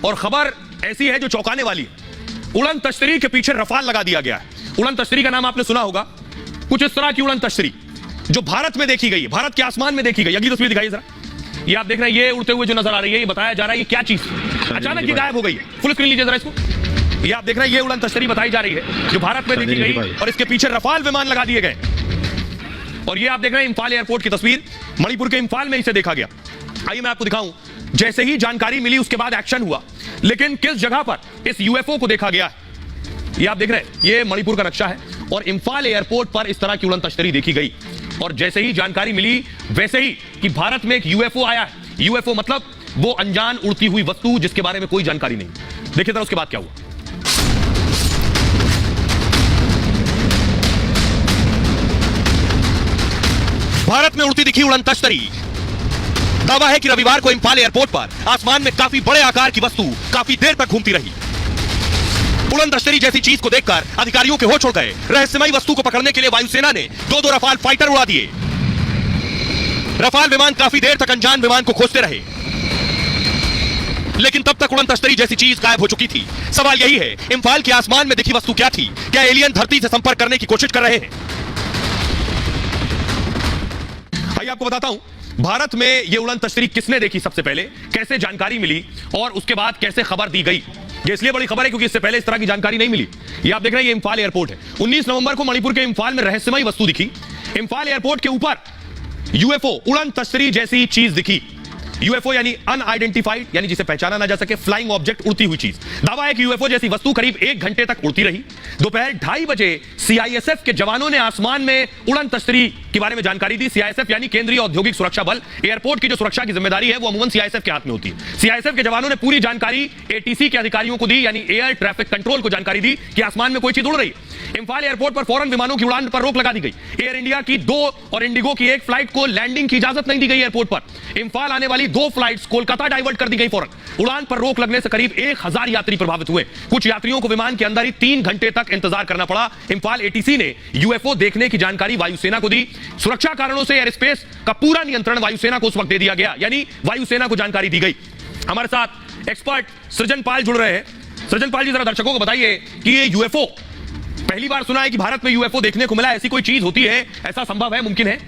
और खबर ऐसी है जो चौंकाने वाली है। उड़न तश्तरी के पीछे रफाल लगा दिया गया है। उड़न तश्तरी का नाम आपने सुना होगा। कुछ इस तरह की उड़न तश्तरी जो भारत में देखी गई है, भारत के आसमान में देखी गई। अगली तस्वीर दिखाइए जरा। ये आप देख रहे हैं, ये उड़ते हुए जो नजर आ रही है, ये बताया जा रहा है ये क्या चीज अचानक ये गायब हो गई है। फुल स्क्रीन लीजिए जरा इसको। ये आप देख रहे हैं, ये उड़न तश्तरी बताई जा रही है जो भारत में देखी गई और इसके पीछे रफाल विमान लगा दिए गए। और ये आप देख रहे हैं इंफाल एयरपोर्ट की तस्वीर, मणिपुर के इंफाल में इसे देखा गया। आइए मैं आपको दिखाऊं। जैसे ही जानकारी मिली उसके बाद एक्शन हुआ, लेकिन किस जगह पर इस यूएफओ को देखा गया, ये आप देख रहे हैं, ये मणिपुर का नक्शा है और इंफाल एयरपोर्ट पर इस तरह की उड़न तश्तरी देखी गई। और जैसे ही जानकारी मिली वैसे ही कि भारत में एक यूएफओ आया है। यूएफओ मतलब वो अनजान उड़ती हुई वस्तु जिसके बारे में कोई जानकारी नहीं। देखिए जरा उसके बाद क्या हुआ। भारत में उड़ती दिखी उड़न तश्तरी। दावा है कि रविवार को इंफाल एयरपोर्ट पर आसमान में काफी बड़े आकार की वस्तु काफी देर तक घूमती रही। उड़न तश्तरी जैसी चीज को देखकर अधिकारियों के होश उड़ गए। रहस्यमयी वस्तु को पकड़ने के लिए वायुसेना ने दो रफाल फाइटर उड़ा दिए। रफाल विमान काफी देर तक अनजान विमान को खोजते रहे, लेकिन तब तक उड़न तश्तरी जैसी चीज गायब हो चुकी थी। सवाल यही है, इंफाल के आसमान में दिखी वस्तु क्या थी? क्या एलियन धरती से संपर्क करने की कोशिश कर रहे हैं? आइए आपको बताता हूं, भारत में यह उड़न तश्तरी किसने देखी सबसे पहले, कैसे जानकारी मिली और उसके बाद कैसे खबर दी गई। ये इसलिए बड़ी खबर है क्योंकि इससे पहले इस तरह की जानकारी नहीं मिली। ये आप देख रहे हैं, ये इंफाल एयरपोर्ट है। 19 नवंबर को मणिपुर के इंफाल में रहस्यमयी वस्तु दिखी। इंफाल एयरपोर्ट के ऊपर यूएफओ उड़न तश्तरी जैसी चीज दिखी। यूएफओ यानी अनआइडेंटिफाइड, यानी जिसे पहचाना ना जा सके, फ्लाइंग ऑब्जेक्ट, उड़ती हुई चीज। दावा है कि यूएफओ जैसी वस्तु करीब 1 घंटे तक उड़ती रही। दोपहर 2:30 बजे सीआईएसएफ के जवानों ने आसमान में उड़न तश्तरी के बारे में जानकारी दी। सीआईएसएफ यानी केंद्रीय औद्योगिक सुरक्षा बल। एयरपोर्ट की जो सुरक्षा की जिम्मेदारी है वो अमूमन सीआईएसएफ के हाथ में होती है। सीआईएसएफ के जवानों ने पूरी जानकारी एटीसी के अधिकारियों को दी, यानी एयर ट्रैफिक कंट्रोल को जानकारी दी कि आसमान में कोई चीज उड़ रही है। इंफाल एयरपोर्ट पर फौरन विमानों की उड़ान पर रोक लगा दी गई। एयर इंडिया की 2 और इंडिगो की 1 फ्लाइट को लैंडिंग की इजाजत नहीं दी गई एयरपोर्ट पर। इंफाल आने वाली 2 फ्लाइट्स कोलकाता डाइवर्ट कर दी गई फौरन। उड़ान पर रोक लगने से करीब 1000 यात्री प्रभावित हुए। कुछ यात्रियों को विमान के अंदर ही 3 घंटे तक इंतजार करना पड़ा। इंफाल एटीसी ने यूएफओ देखने की जानकारी वायुसेना को दी। सुरक्षा कारणों से एयर स्पेस का पूरा नियंत्रण वायुसेना को उस वक्त दे दिया गया, यानी वायुसेना को जानकारी दी गई। हमारे साथ एक्सपर्ट सृजन पाल जुड़ रहे हैं। सृजन पाल जी, जरा दर्शकों को बताइए कि ये यूएफओ, पहली बार सुना है कि भारत में यूएफओ देखने को मिला। ऐसी कोई चीज होती है, ऐसा संभव है, मुमकिन है?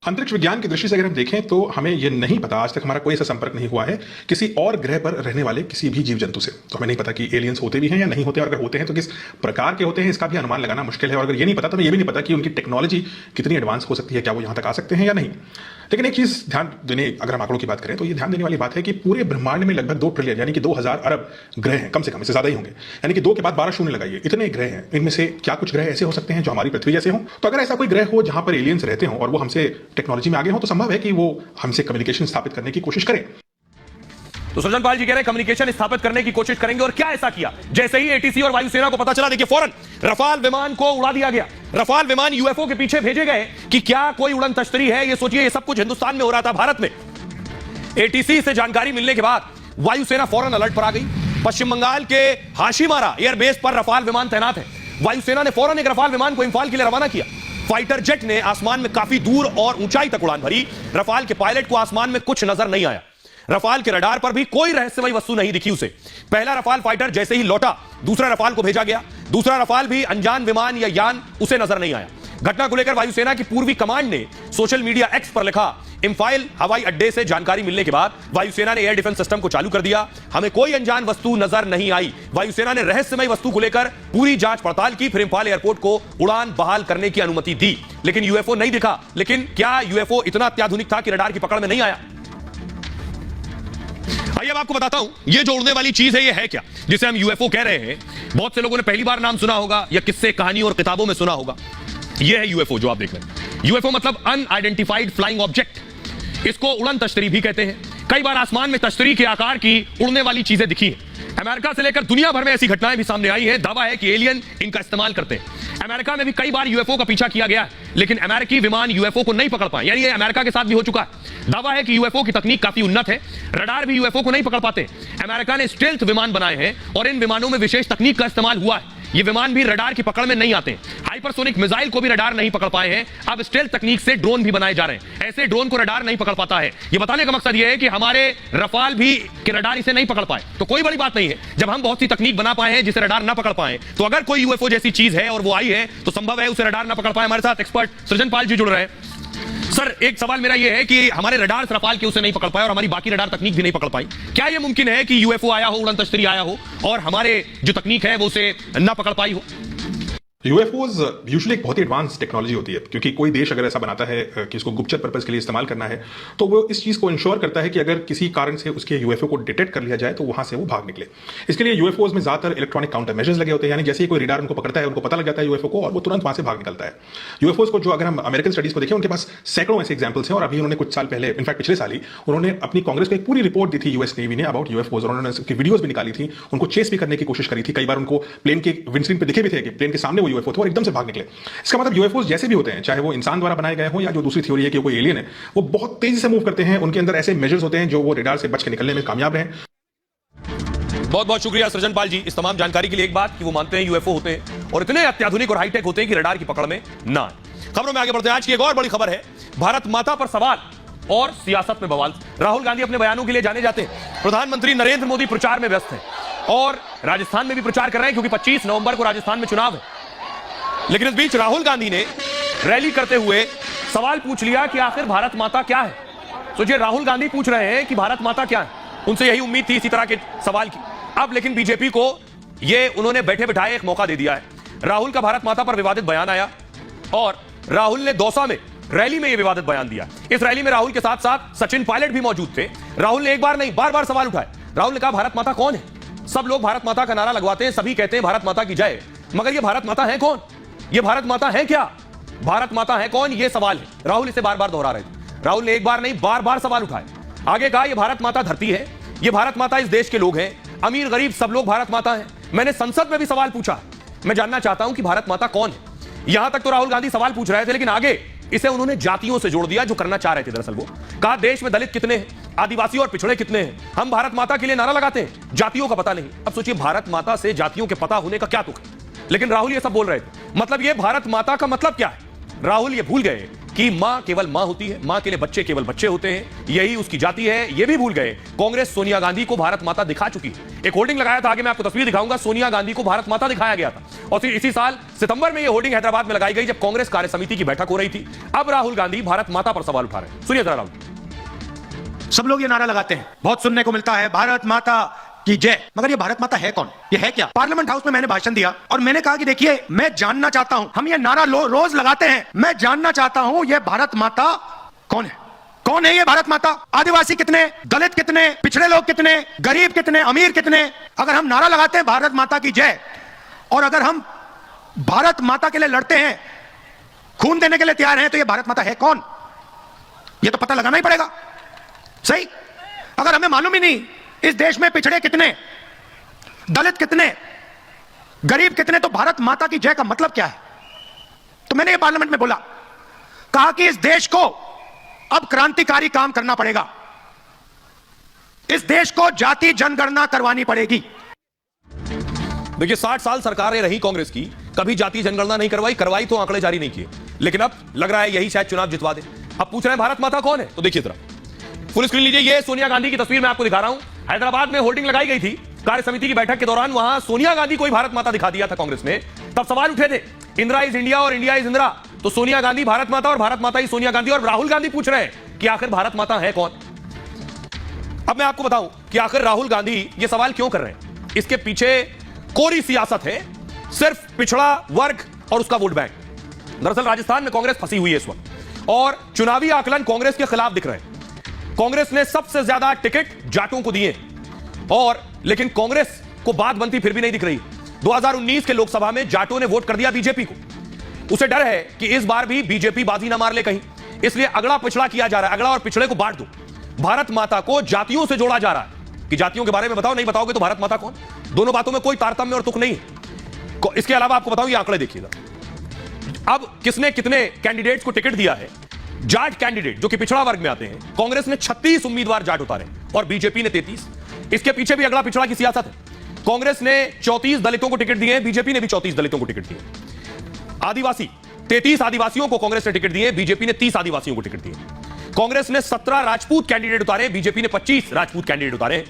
अंतरिक्ष विज्ञान की दृष्टि से अगर हम देखें तो हमें यह नहीं पता, आज तक हमारा कोई ऐसा संपर्क नहीं हुआ है किसी और ग्रह पर रहने वाले किसी भी जीव जंतु से। तो हमें नहीं पता कि एलियंस होते भी हैं या नहीं होते, और अगर होते हैं तो किस प्रकार के होते हैं, इसका भी अनुमान लगाना मुश्किल है। और अगर ये नहीं पता तो हमें ये भी नहीं पता कि उनकी टेक्नोलॉजी कितनी एडवांस हो सकती है, क्या वो यहाँ तक आ सकते हैं या नहीं। लेकिन एक चीज ध्यान देने, अगर हम आंकड़ों की बात करें तो ये ध्यान देने वाली बात है कि पूरे ब्रह्मांड में लगभग 2 ट्रिलियन यानी कि 2000 अरब ग्रह हैं, कम से कम, इससे ज्यादा ही होंगे। यानी कि 2 के बाद 12 शून्य लगाइए, इतने ग्रह हैं। इनमें से क्या कुछ ग्रह ऐसे हो सकते हैं जो हमारी पृथ्वी जैसे हों? तो अगर ऐसा कोई ग्रह हो जहां पर एलियंस रहते हों और वो हमसे टेक्नोलॉजी में आगे हो, तो संभव है कि वो हमसे कम्युनिकेशन स्थापित करने की कोशिश करें। तो सृजन पाल जी कह रहे हैं कम्युनिकेशन स्थापित करने की कोशिश करेंगे। और क्या ऐसा किया? जैसे ही एटीसी और वायुसेना को पता चला, देखिए फौरन रफाल विमान को उड़ा दिया गया। रफाल विमान यूएफओ के पीछे भेजे गए कि क्या कोई उड़न तश्तरी है। ये सोचिए, ये सब कुछ हिंदुस्तान में हो रहा था, भारत में। एटीसी से जानकारी मिलने के बाद वायुसेना फौरन अलर्ट पर आ गई। पश्चिम बंगाल के हाशीमारा एयरबेस पर रफाल विमान तैनात है। वायुसेना ने फौरन एक रफाल विमान को इंफाल के लिए रवाना किया। फाइटर जेट ने आसमान में काफी दूर और ऊंचाई तक उड़ान भरी। रफाल के पायलट को आसमान में कुछ नजर नहीं आया। रफाल के रडार पर भी कोई रहस्यमयी वस्तु नहीं दिखी उसे। पहला रफाल फाइटर जैसे ही लौटा, दूसरा रफाल को भेजा गया। दूसरा रफाल भी अनजान विमान या यान, उसे नजर नहीं आया। घटना को लेकर वायुसेना की पूर्वी कमांड ने सोशल मीडिया एक्स पर लिखा, इंफाल हवाई अड्डे से जानकारी मिलने के बाद वायुसेना ने एयर डिफेंस सिस्टम को चालू कर दिया। हमें कोई अनजान वस्तु नजर नहीं आई। वायुसेना ने रहस्यमयी वस्तु को लेकर पूरी जांच पड़ताल की, फिर इंफाल एयरपोर्ट को उड़ान बहाल करने की अनुमति दी। लेकिन यूएफओ नहीं दिखा। लेकिन क्या यूएफओ इतना अत्याधुनिक था कि रडार की पकड़ में नहीं आया? आइए अब आपको बताता हूं, ये जो उड़ने वाली चीज है, ये है क्या जिसे हम यूएफओ कह रहे हैं। बहुत से लोगों ने पहली बार नाम सुना होगा या किस्से, कहानी और किताबों में सुना होगा। ये है यूएफओ जो आप देख रहे हैं। यूएफओ मतलब अनआइडेंटिफाइड फ्लाइंग ऑब्जेक्ट। इसको उड़न तश्तरी भी कहते हैं। कई बार आसमान में तश्तरी के आकार की उड़ने वाली चीजें दिखी हैं। अमेरिका से लेकर दुनिया भर में ऐसी घटनाएं भी सामने आई हैं। दावा है कि एलियन इनका इस्तेमाल करते हैं। अमेरिका में भी कई बार यूएफओ का पीछा किया गया, लेकिन अमेरिकी विमान यूएफओ को नहीं पकड़ पाए। यानी ये अमेरिका के साथ भी हो चुका है। दावा है कि यूएफओ की तकनीक काफी उन्नत है। रडार भी यूएफओ को नहीं पकड़ पाते। अमेरिका ने स्टेल्थ विमान बनाए हैं और इन विमानों में विशेष तकनीक का इस्तेमाल हुआ है। ये विमान भी रडार की पकड़ में नहीं आते हैं। हाइपरसोनिक मिसाइल को भी रडार नहीं पकड़ पाए हैं। अब स्टेल्थ तकनीक से ड्रोन भी बनाए जा रहे हैं। ऐसे ड्रोन को रडार नहीं पकड़ पाता है। ये बताने का मकसद ये है कि हमारे रफाल भी के रडार इसे नहीं पकड़ पाए, तो कोई बड़ी बात नहीं है। जब हम बहुत सी तकनीक बना पाए हैं जिसे रडार ना पकड़ पाए, तो अगर कोई यूएफओ जैसी चीज है और वो आई है तो संभव है उसे रडार ना पकड़ पाए। हमारे साथ एक्सपर्ट सृजन पाल जी जुड़ रहे हैं। सर, एक सवाल मेरा यह है कि हमारे रडार रफाल के उसे नहीं पकड़ पाए और हमारी बाकी रडार तकनीक भी नहीं पकड़ पाई। क्या यह मुमकिन है कि यूएफओ आया हो, उड़न तश्तरी आया हो और हमारे जो तकनीक है वो उसे ना पकड़ पाई हो? यूएफओज यूजुअली एक बहुत ही एडवांस टेक्नोलॉजी होती है, क्योंकि कोई देश अगर ऐसा बनाता है कि इसको गुप्तचर पर्पस के लिए इस्तेमाल करना है, तो वो इस चीज़ को इंश्योर करता है कि अगर किसी कारण से उसके यूएफओ को डिटेक्ट कर लिया जाए तो वहां से वो भाग निकले। इसके लिए यूएफओज में ज्यादातर इलेक्ट्रॉनिक काउंटर मेजर्स लगे होते हैं, यानी जैसे ही कोई रेडार उनको पकड़ता है, उनको पता लग जाता है यूएफओ को और वो तुरंत वहां से भाग निकलता है। यूएफओज को जो अगर हम अमेरिकन स्टडीज को देखें, उनके पास सैकड़ों ऐसे एग्जाम्पल्स हैं और अभी उन्होंने कुछ साल पहले, इनफैक्ट पिछले साल ही, उन्होंने अपनी कांग्रेस को एक पूरी रिपोर्ट दी थी यूएस नेवी ने अबाउट यूएफओज, और उन्होंने उसकी वीडियोज भी निकाली थी, उनको चेस भी करने की कोशिश करी थी। कई बार उनको प्लेन के विंडस्क्रीन पे दिखे भी थे कि प्लेन के सामने वो यूएफओ थे और एकदम से भाग निकले। इसका मतलब यूएफओज जैसे भी होते हैं, चाहे वो इंसान द्वारा बनाए गए हों या जो दूसरी थ्योरी है कि कोई एलियन है, वो बहुत तेजी से मूव करते हैं। उनके अंदर ऐसे मेजर्स होते हैं जो वो रेडार से बच के निकलने में कामयाब रहे। बहुत बहुत शुक्रिया सृजन पाल जी इस तमाम जानकारी के लिए। एक बात कि वो मानते हैं यूएफओ होते हैं और इतने अत्याधुनिक और हाईटेक होते हैं कि रडार की पकड़ में ना आए। खबरों में आगे बढ़ते हैं। आज की एक और बड़ी खबर है, भारत माता पर सवाल और सियासत में बवाल। राहुल गांधी अपने बयानों के लिए जाने जाते हैं। प्रधानमंत्री नरेंद्र मोदी प्रचार में व्यस्त हैं और राजस्थान में भी प्रचार कर रहे हैं, क्योंकि 25 नवंबर को राजस्थान में चुनाव है। लेकिन इस बीच राहुल गांधी ने रैली करते हुए सवाल पूछ लिया कि आखिर भारत माता क्या है। सोचिए, राहुल गांधी पूछ रहे हैं कि भारत माता क्या है। उनसे यही उम्मीद थी इसी तरह के सवाल की। अब लेकिन बीजेपी को ये उन्होंने बैठे बिठाए एक मौका दे दिया है। राहुल का भारत माता पर विवादित बयान आया और राहुल ने दौसा में रैली में यह विवादित बयान दिया। इस रैली में राहुल के साथ साथ सचिन पायलट भी मौजूद थे। राहुल ने एक बार नहीं, बार बार सवाल उठाए। राहुल ने कहा, भारत माता कौन है? सब लोग भारत माता का नारा लगवाते हैं, सभी कहते हैं भारत माता की जय, मगर ये भारत माता है कौन? ये भारत माता है क्या? भारत माता है कौन? ये सवाल है। राहुल इसे बार बार दोहरा रहे थे। राहुल ने एक बार नहीं, बार बार सवाल उठाए। आगे कहा, ये भारत माता धरती है, ये भारत माता इस देश के लोग हैं, अमीर गरीब सब लोग भारत माता हैं। मैंने संसद में भी सवाल पूछा, मैं जानना चाहता हूं कि भारत माता कौन है। यहां तक तो राहुल गांधी सवाल पूछ रहे थे, लेकिन आगे इसे उन्होंने जातियों से जोड़ दिया, जो करना चाह रहे थे। दरअसल वो कहा, देश में दलित कितने हैं, आदिवासी और पिछड़े कितने हैं, हम भारत माता के लिए नारा लगाते हैं, जातियों का पता नहीं। अब सोचिए, भारत माता से जातियों के पता होने का क्या तुक है? लेकिन राहुल ये सब बोल रहे थे। मतलब ये भारत माता का मतलब क्या है? राहुल ये भूल गए कि मां केवल मां होती है, मां के लिए बच्चे केवल बच्चे होते हैं, यही उसकी जाति है। ये भी भूल गए कांग्रेस सोनिया गांधी को भारत माता दिखा चुकी है। एक होर्डिंग लगाया था, आगे मैं आपको तस्वीर दिखाऊंगा, सोनिया गांधी को भारत माता दिखाया गया था और फिर इसी साल सितंबर में यह होर्डिंग हैदराबाद में लगाई गई जब कांग्रेस कार्य समिति की बैठक हो रही थी। अब राहुल गांधी भारत माता पर सवाल उठा रहे हैं। सुनिए जरा राहुल। सब लोग ये नारा लगाते हैं, बहुत सुनने को मिलता है, भारत माता की जय, मगर ये भारत माता है कौन? ये है क्या? पार्लियामेंट हाउस में मैंने भाषण दिया और मैंने कहा कि देखिए, मैं जानना चाहता हूं, हम ये नारा रोज लगाते हैं, मैं जानना चाहता हूं ये भारत माता कौन है? कौन है ये भारत माता? आदिवासी कितने, दलित कितने, पिछड़े लोग कितने, गरीब कितने, अमीर कितने? अगर हम नारा लगाते हैं भारत माता की जय और अगर हम भारत माता के लिए लड़ते हैं, खून देने के लिए तैयार हैं, तो ये भारत माता है कौन? ये तो पता लगाना ही पड़ेगा। सही, अगर हमें मालूम ही नहीं इस देश में पिछड़े कितने, दलित कितने, गरीब कितने, तो भारत माता की जय का मतलब क्या है? तो मैंने ये पार्लियामेंट में बोला, कहा कि इस देश को अब क्रांतिकारी काम करना पड़ेगा, इस देश को जाति जनगणना करवानी पड़ेगी। देखिए, 60 साल सरकारें रही कांग्रेस की, कभी जाति जनगणना नहीं करवाई तो आंकड़े जारी नहीं किए, लेकिन अब लग रहा है यही शायद चुनाव जितवा दे। अब पूछ रहे हैं भारत माता कौन है, तो देखिए जरा फुल स्क्रीन लीजिए। ये सोनिया गांधी की तस्वीर मैं आपको दिखा रहा हूं। हैदराबाद में होर्डिंग लगाई गई थी कार्य समिति की बैठक के दौरान, वहां सोनिया गांधी को ही भारत माता दिखा दिया था कांग्रेस ने। तब सवाल उठे थे, इंदिरा इज इंडिया और इंडिया इज इंदिरा, तो सोनिया गांधी भारत माता और भारत माता ही सोनिया गांधी। और राहुल गांधी पूछ रहे हैं कि आखिर भारत माता है कौन? अब मैं आपको बताऊं कि आखिर राहुल गांधी ये सवाल क्यों कर रहे हैं। इसके पीछे कोरी सियासत है, सिर्फ पिछड़ा वर्ग और उसका वोट बैंक। दरअसल राजस्थान में कांग्रेस फंसी हुई है इस वक्त और चुनावी आकलन कांग्रेस के खिलाफ दिख रहे हैं। कांग्रेस ने सबसे ज्यादा टिकट जाटों को दिए और लेकिन कांग्रेस को बात बनती फिर भी नहीं दिख रही। 2019 के लोकसभा में जाटों ने वोट कर दिया बीजेपी को। उसे डर है कि इस बार भी बीजेपी बाजी ना मार ले कहीं, इसलिए अगड़ा पिछड़ा किया जा रहा है। अगड़ा और पिछड़े को बांट दो। भारत माता को जातियों से जोड़ा जा रहा है कि जातियों के बारे में बताओ, नहीं बताओगे तो भारत माता कौन? दोनों बातों में कोई तारतम्य और तुक नहीं है। इसके अलावा आपको बताऊं, ये आंकड़े देखिएगा। अब किसने कितने कैंडिडेट्स को टिकट दिया है। जाट कैंडिडेट जो कि पिछड़ा वर्ग में आते हैं, कांग्रेस ने 36 उम्मीदवार जाट उतारे और बीजेपी ने 33। इसके पीछे भी अगला पिछड़ा की सियासत है। कांग्रेस ने 34 दलितों को टिकट दिए, बीजेपी ने भी 34 दलितों को टिकट दिए। आदिवासी 33 आदिवासियों को कांग्रेस ने टिकट दिए, बीजेपी ने 30 आदिवासियों को टिकट दिए। कांग्रेस ने 17 राजपूत कैंडिडेट उतारे, बीजेपी ने 25 राजपूत कैंडिडेट उतारे।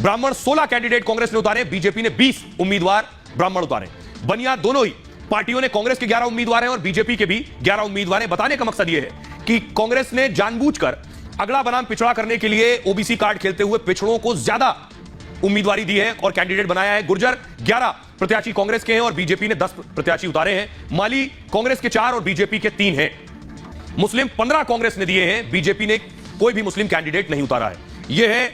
ब्राह्मण 16 कैंडिडेट कांग्रेस ने उतारे, बीजेपी ने 20 उम्मीदवार ब्राह्मण उतारे। बनिया दोनों ही पार्टियों ने, कांग्रेस के 11 उम्मीदवार हैं और बीजेपी के भी 11 उम्मीदवार हैं। बताने का मकसद यह है कि कांग्रेस ने जानबूझकर अगला बनाम पिछड़ा करने के लिए ओबीसी कार्ड खेलते हुए पिछड़ों को ज्यादा उम्मीदवारी दी है और कैंडिडेट बनाया है। गुर्जर 11 प्रत्याशी कांग्रेस के हैं और बीजेपी ने 10 प्रत्याशी उतारे हैं। माली कांग्रेस के 4 और बीजेपी के 3 हैं। मुस्लिम 15 कांग्रेस ने दिए हैं, बीजेपी ने कोई भी मुस्लिम कैंडिडेट नहीं उतारा है। यह है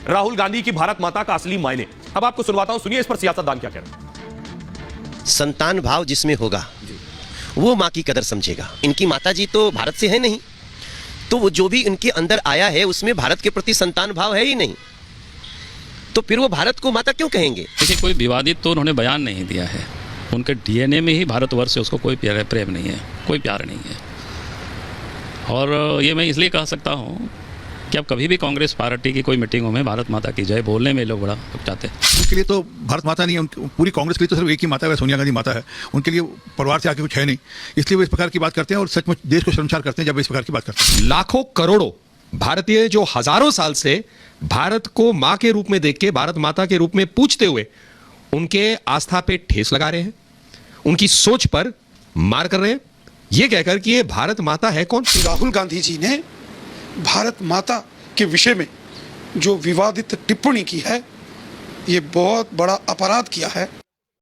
राहुल गांधी की भारत माता का असली मायने। अब आपको सुनवाता हूं, सुनिए इस पर सियासतदान क्या कह रहे हैं। संतान भाव जिसमें होगा वो मां की कदर समझेगा। इनकी माताजी तो भारत से है नहीं, तो वो जो भी इनके अंदर आया है उसमें भारत के प्रति संतान भाव है ही नहीं, तो फिर वो भारत को माता क्यों कहेंगे? देखिए, कोई विवादित तो उन्होंने बयान नहीं दिया है। उनके डीएनए में ही भारतवर्ष से उसको कोई प्रेम नहीं है, कोई प्यार नहीं है। और ये मैं इसलिए कह सकता हूँ कि अब कभी भी कांग्रेस पार्टी की कोई मीटिंगों में भारत माता की जय बोलने में लोग बड़ा चाहते हैं। उनके लिए तो भारत माता नहीं है, पूरी कांग्रेस के लिए तो सिर्फ एक ही माता है, सोनिया गांधी माता है। उनके लिए परिवार से आगे कुछ है नहीं, इसलिए वो इस प्रकार की बात करते हैं और सचमुच देश को शर्मसार करते हैं जब इस प्रकार की बात करते हैं। लाखों करोड़ों भारतीय जो हजारों साल से भारत को मां के रूप में देख के भारत माता के रूप में पूछते हुए उनके आस्था पे ठेस लगा रहे हैं, उनकी सोच पर मार कर रहे हैं, ये कहकर कि ये भारत माता है कौन। राहुल गांधी जी ने भारत माता के विषय में जो विवादित टिप्पणी की है, ये बहुत बड़ा अपराध किया है।